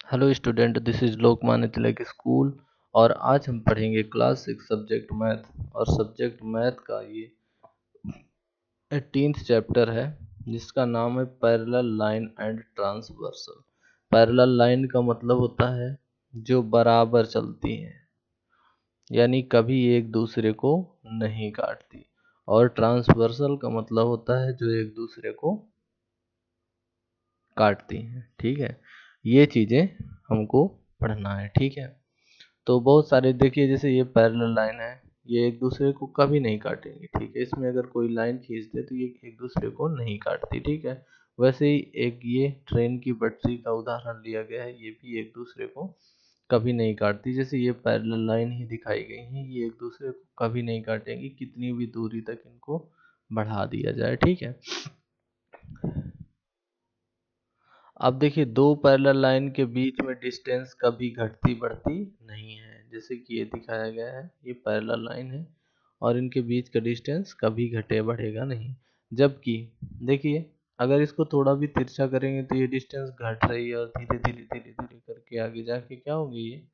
Hello student, this is Lokmanya Tilak school. और आज हम पढ़ेंगे क्लास 6 सब्जेक्ट मैथ। और सब्जेक्ट मैथ का ये 18th चैप्टर है, जिसका नाम है parallel line and transversal. Parallel line का मतलब होता है जो बराबर चलती हैं, यानी कभी एक दूसरे को नहीं काटती। और ट्रांसवर्सल का मतलब होता है जो एक दूसरे को काटती हैं। ठीक है, ये चीज़ें हमको पढ़ना है। ठीक है, तो बहुत सारे देखिए, जैसे ये पैरेलल लाइन है, ये एक दूसरे को कभी नहीं काटेंगे। ठीक है, इसमें अगर कोई लाइन खींच दे तो ये एक दूसरे को नहीं काटती। ठीक है, वैसे ही एक ये ट्रेन की पटरी का उदाहरण लिया गया है, ये भी एक दूसरे को कभी नहीं काटती। जैसे ये पैरेलल लाइन ही दिखाई गई है, ये एक दूसरे को कभी नहीं काटेंगी, कितनी भी दूरी तक इनको बढ़ा दिया जाए। ठीक है, अब देखिए, दो पैरेलल लाइन के बीच में डिस्टेंस कभी घटती बढ़ती नहीं है। जैसे कि ये दिखाया गया है, ये पैरेलल लाइन है और इनके बीच का डिस्टेंस कभी घटे बढ़ेगा नहीं। जबकि देखिए, अगर इसको थोड़ा भी तिरछा करेंगे तो ये डिस्टेंस घट रही है और धीरे धीरे धीरे धीरे करके आगे जाके क्या होगी, ये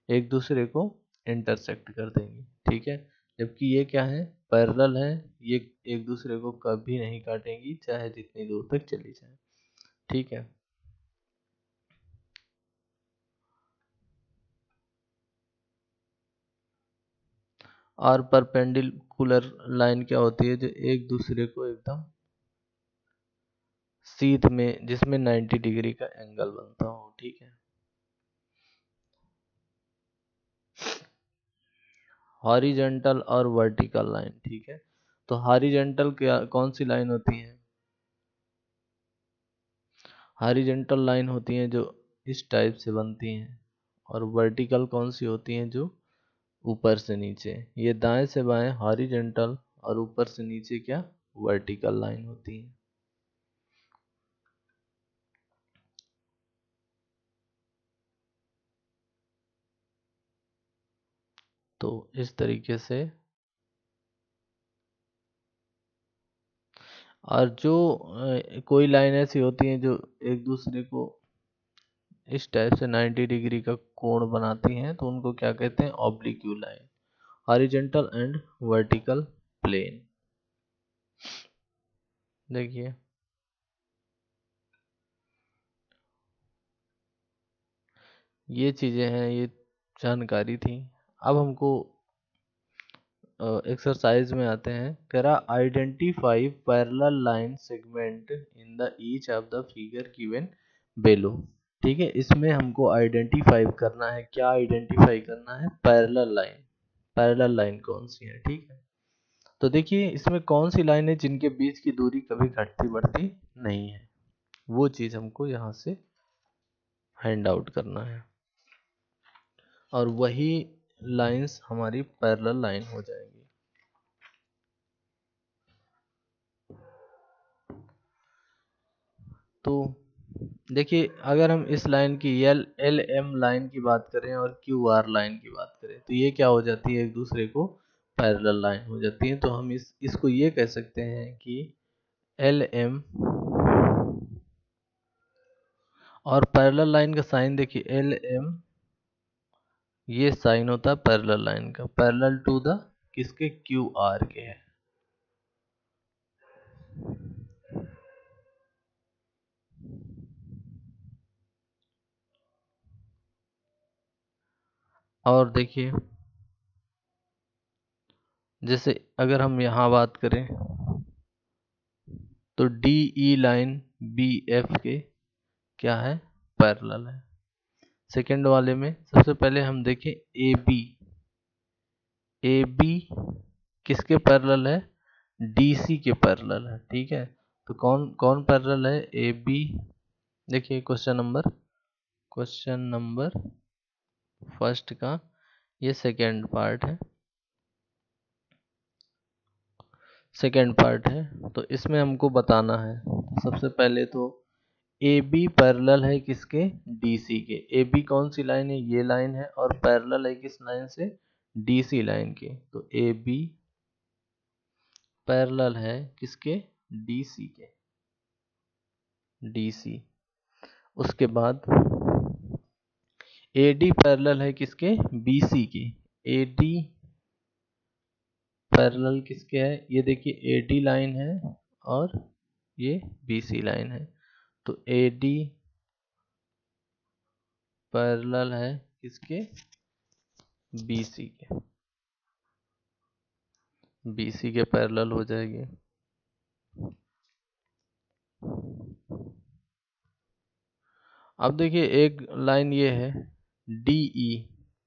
एक दूसरे को इंटरसेक्ट कर देंगे। ठीक है, जबकि ये क्या है, पैरेलल है, ये एक दूसरे को कभी नहीं काटेंगी, चाहे जितनी दूर तक चली जाए। ठीक है, और परपेंडिकुलर लाइन क्या होती है, जो एक दूसरे को एकदम सीध में, जिसमें 90 डिग्री का एंगल बनता हो। ठीक है, हॉरिजेंटल और वर्टिकल लाइन। ठीक है, तो हॉरिजेंटल क्या, कौन सी लाइन होती है? हॉरिजेंटल लाइन होती हैं जो इस टाइप से बनती हैं, और वर्टिकल कौन सी होती हैं, जो ऊपर से नीचे। ये दाएं से बाएं हॉरिजेंटल और ऊपर से नीचे क्या, वर्टिकल लाइन होती है। तो इस तरीके से, और जो कोई लाइन ऐसी होती है जो एक दूसरे को इस टाइप से 90 डिग्री का कोण बनाती हैं, तो उनको क्या कहते हैं, oblique line. Horizontal and vertical plane. देखिए, ये चीजें हैं, ये जानकारी थी। अब हमको एक्सरसाइज में आते हैं। कह रहा identify parallel line segment in the each of the figure given below. ठीक है, इसमें हमको आइडेंटिफाई करना है, क्या आइडेंटिफाई करना है, पैरेलल लाइन। पैरेलल लाइन कौन सी है? ठीक है, तो देखिए, इसमें कौन सी लाइन है जिनके बीच की दूरी कभी घटती बढ़ती नहीं है, वो चीज हमको यहाँ से फाइंड आउट करना है, और वही लाइंस हमारी पैरेलल लाइन हो जाएगी। तो देखिए, अगर हम इस लाइन की एल एल एम लाइन की बात करें और क्यू आर लाइन की बात करें, तो ये क्या हो जाती है, एक दूसरे को पैरेलल लाइन हो जाती है। तो हम इसको ये कह सकते हैं कि एल एम, और पैरेलल लाइन का साइन देखिए, एल एम, ये साइन होता है पैरेलल लाइन का, पैरेलल टू द किसके, क्यू आर के है। और देखिए, जैसे अगर हम यहाँ बात करें, तो D E line B F के क्या है, पैरेलल है। सेकंड वाले में सबसे पहले हम देखें, ए बी, ए बी किसके पैरेलल है, डी सी के पैरेलल है। ठीक है, तो कौन कौन पैरेलल है, ए बी। देखिए, क्वेश्चन नंबर फर्स्ट का ये सेकेंड पार्ट है, तो इसमें हमको बताना है, सबसे पहले तो ए बी पैरेलल है किसके, डी सी के। ए बी कौन सी लाइन है, ये लाइन है, और पैरेलल है किस लाइन से, डी सी लाइन के। तो ए बी पैरेलल है किसके, डी सी के, डी सी। उसके बाद AD पैरेलल है किसके, BC के। AD पैरेलल किसके है, ये देखिए AD लाइन है और ये BC लाइन है। तो AD पैरेलल है किसके, BC के। BC के पैरेलल हो जाएगी। अब देखिए एक लाइन ये है DE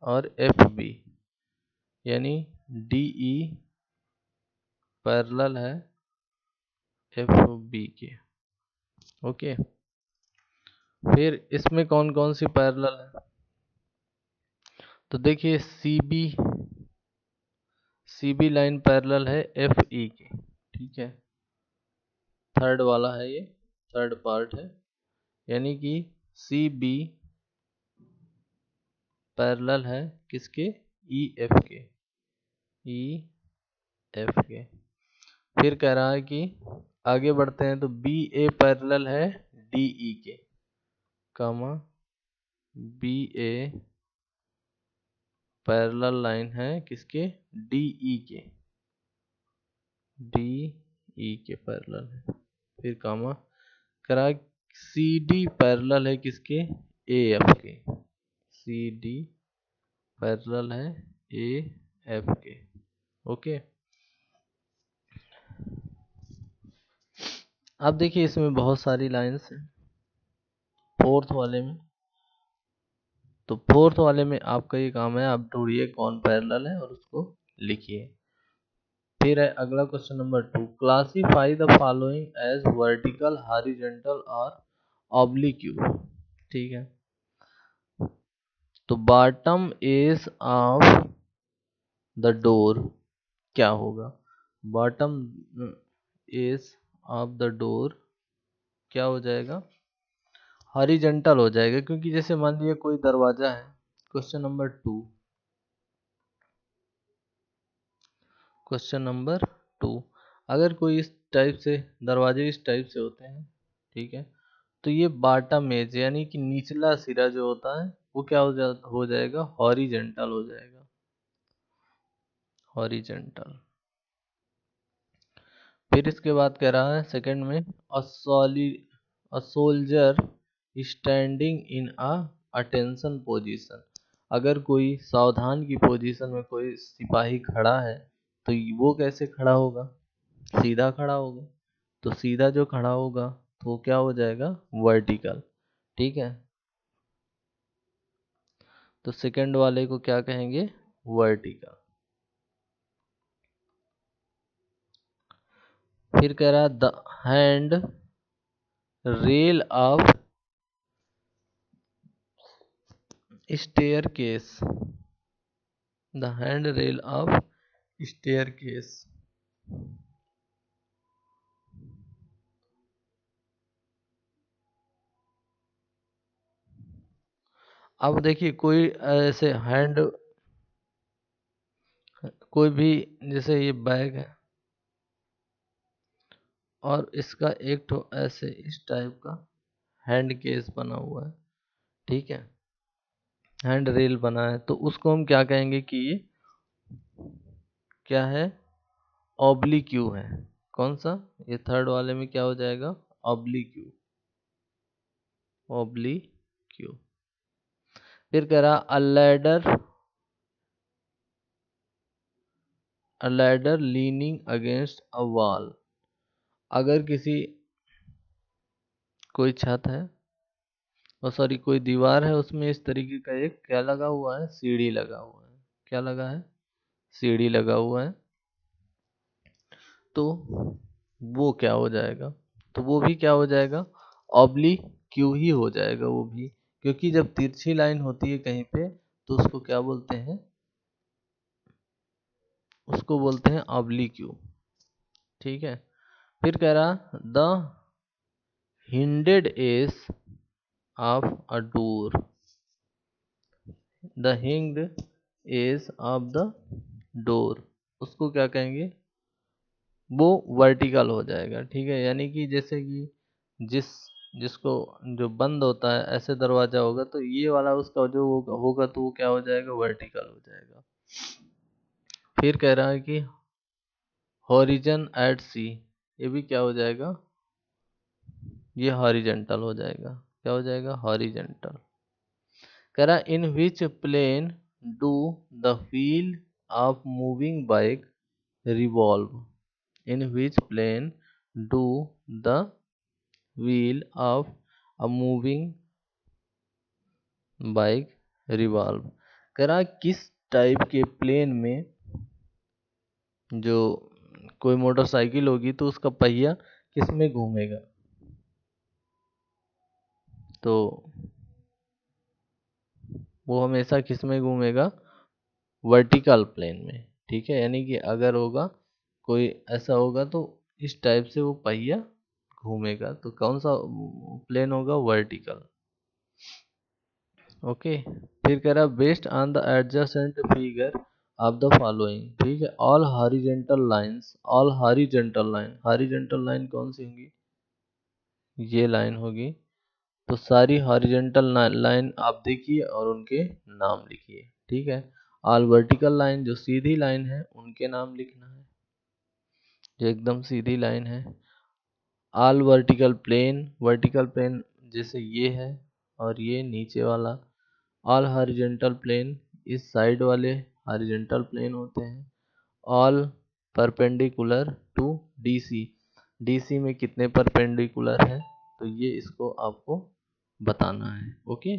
और FB, यानी DE पैरेलल है FB के। ओके, फिर इसमें कौन कौन सी पैरेलल है, तो देखिए CB लाइन पैरेलल है FE के। ठीक है, थर्ड वाला है ये, थर्ड पार्ट है, यानी कि CB पैरेलल है किसके, EF के। EF के। फिर कह रहा है कि आगे बढ़ते हैं तो BA पैरेलल है DE के, कमा BA पैरेलल लाइन है किसके, DE के। DE के पैरेलल है। फिर कामा करा CD पैरेलल है किसके, AF के। CD पैरेलल है AF के। ओके, अब देखिए इसमें बहुत सारी लाइंस हैं फोर्थ वाले में। तो फोर्थ वाले में आपका ये काम है, आप ढूंढिए कौन पैरेलल है और उसको लिखिए। फिर है अगला question number 2, classify the following as vertical, horizontal और ऑब्लिक्यू। ठीक है, तो bottom edge of the door क्या होगा, bottom edge of the door क्या हो जाएगा, हॉरिजॉन्टल हो जाएगा, क्योंकि जैसे मान लिया कोई दरवाजा है। क्वेश्चन नंबर 2, क्वेश्चन नंबर 2, अगर कोई इस टाइप से दरवाजे इस टाइप से होते हैं, ठीक है, तो ये बॉटम एज यानी कि निचला सिरा जो होता है वो क्या हो जाएगा, हॉरिजॉन्टल हो जाएगा, हॉरिजॉन्टल। फिर इसके बाद कह रहा है सेकंड में, a soldier standing in attention position, अगर कोई सावधान की पोजीशन में कोई सिपाही खड़ा है तो वो कैसे खड़ा होगा, सीधा खड़ा होगा। तो सीधा जो खड़ा होगा तो वो क्या हो जाएगा, वर्टिकल। ठीक है, तो सेकंड वाले को क्या कहेंगे, वर्टिकल। फिर कह रहा है the hand rail of staircase, the hand rail of staircase. अब देखिए कोई ऐसे हैंड, कोई भी, जैसे ये बैग है और इसका एक तो ऐसे इस टाइप का हैंड केस बना हुआ है। ठीक है, हैंड रेल बना है, तो उसको हम क्या कहेंगे कि ये क्या है, ऑब्लिक्यू है। कौन सा, ये थर्ड वाले में क्या हो जाएगा, ऑब्लिक्यू, ऑब्लिक्यू। फिर कह रहा अ ladder leaning against a wall, अगर किसी, कोई छत है और सॉरी कोई दीवार है, उसमें इस तरीके का एक क्या लगा हुआ है, सीढ़ी लगा हुआ है। क्या लगा है, सीढ़ी लगा हुआ है। तो वो क्या हो जाएगा, तो वो भी क्या हो जाएगा, ऑब्लिक्यू ही हो जाएगा वो भी, क्योंकि जब तिरछी लाइन होती है कहीं पे तो उसको क्या बोलते हैं, उसको बोलते हैं ऑब्लिक्यू। ठीक है, फिर कह रहा the hinged edge of a door, the hinged edge of the door, उसको क्या कहेंगे, वो वर्टिकल हो जाएगा। ठीक है, यानी कि जैसे कि जिस जिसको जो बंद होता है ऐसे दरवाजा होगा, तो ये वाला उसका जो होगा तो वो क्या हो जाएगा, वर्टिकल हो जाएगा। फिर कह रहा है कि हॉरिजन एट सी, ये भी क्या हो जाएगा, ये हॉरिजेंटल हो जाएगा। क्या हो जाएगा, हॉरिजेंटल। कह रहा in which plane do the wheel of moving bike revolve, in which plane do the wheel of a moving bike revolve. कह रहा किस टाइप के प्लेन में जो कोई मोटरसाइकिल होगी तो उसका पहिया किस में घूमेगा, तो वो हमेशा किस में घूमेगा, वर्टिकल प्लेन में। ठीक है, यानी कि अगर होगा कोई ऐसा होगा तो इस टाइप से वो पहिया घूमेगा, तो कौन सा प्लेन होगा, वर्टिकल। ओके। फिर कह रहा based on the adjacent figure of the following. ठीक है, all horizontal lines, all horizontal line, horizontal line कौन सी होंगी, ये लाइन होगी। तो सारी हॉरिजेंटल लाइन आप देखिए और उनके नाम लिखिए। ठीक है, ऑल वर्टिकल लाइन जो सीधी लाइन है उनके नाम लिखना है, जो एकदम सीधी लाइन है। All vertical plane, vertical plane जैसे ये है और ये नीचे वाला। ऑल हॉरिजेंटल प्लेन, इस साइड वाले हॉरिजेंटल प्लेन होते हैं। All perpendicular to DC, DC में कितने परपेंडिकुलर है, तो ये इसको आपको बताना है। ओके।